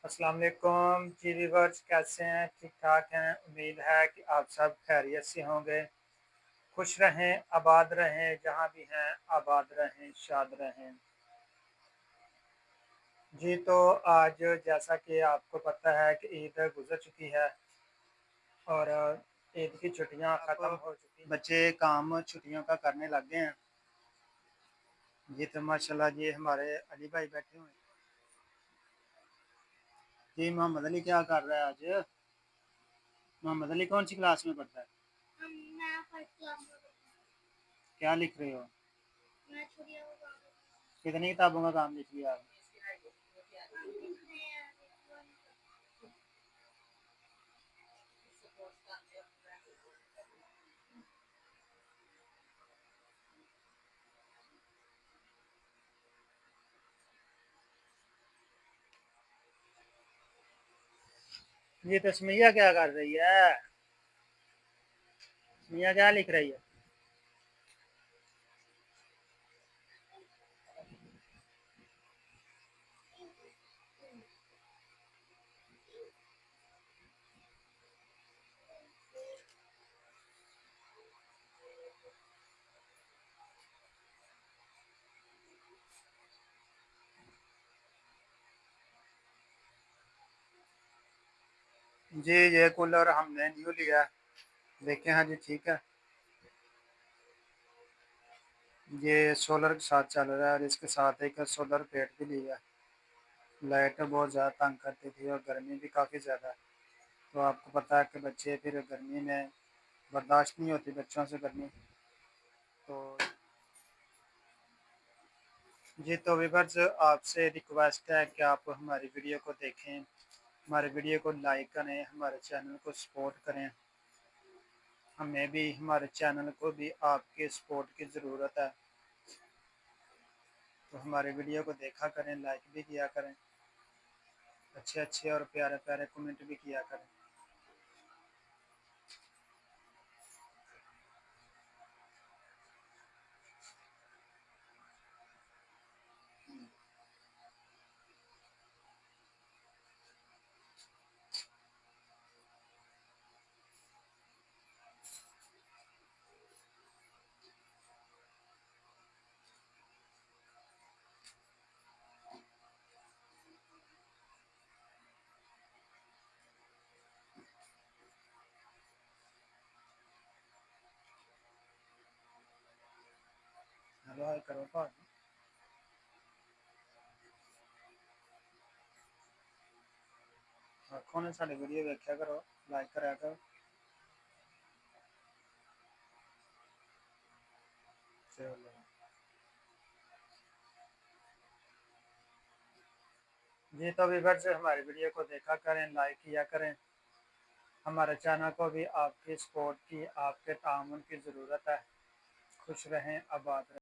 अस्सलाम वालेकुम जी व्यूअर्स, कैसे हैं? ठीक ठाक हैं। उम्मीद है कि आप सब खैरियत से होंगे। खुश रहें, आबाद रहें, जहाँ भी हैं आबाद रहें, शाद रहें। जी तो आज जैसा कि आपको पता है कि ईद गुजर चुकी है और ईद की छुट्टियां ख़त्म हो चुकी हैं। बच्चे काम छुट्टियों का करने लग गए हैं। जी तो माशाल्लाह जी हमारे अली भाई बैठे हुए हैं। जी मोहम्मद अली क्या कर रहा है आज? मोहम्मद अली कौन सी क्लास में पढ़ता है? मैं फर्स्ट क्लास में। क्या लिख रहे हो? मैं छुट्टियों का काम। कितनी किताबों का काम लिख लिया आपने? ये तस्मीया क्या कर रही है? तस्मीया क्या लिख रही है? जी ये कूलर हमने न्यू लिया है। देखें, हाँ जी ठीक है। ये सोलर के साथ चल रहा है और इसके साथ एक सोलर प्लेट भी लिया है। लाइट बहुत ज़्यादा तंग करती थी और गर्मी भी काफ़ी ज़्यादा है। तो आपको पता है कि बच्चे फिर गर्मी में बर्दाश्त नहीं होती बच्चों से गर्मी। तो जी तो व्यूअर्स, आपसे रिक्वेस्ट है कि आप हमारी वीडियो को देखें, हमारे वीडियो को लाइक करें, हमारे चैनल को सपोर्ट करें। हमें भी, हमारे चैनल को भी आपके सपोर्ट की ज़रूरत है। तो हमारे वीडियो को देखा करें, लाइक भी किया करें, अच्छे अच्छे और प्यारे प्यारे कमेंट भी किया करें। हेलो हाय करो भाजी। आखो ने साडी वीडियो देखा करो, लाइक करा करो। चलो जी तो व्यूअर्स, हमारी वीडियो को देखा करें, लाइक किया करें। हमारे चैनल को भी आपकी सपोर्ट की, आपके ताउन की ज़रूरत है। खुश रहें, आबाद रहें।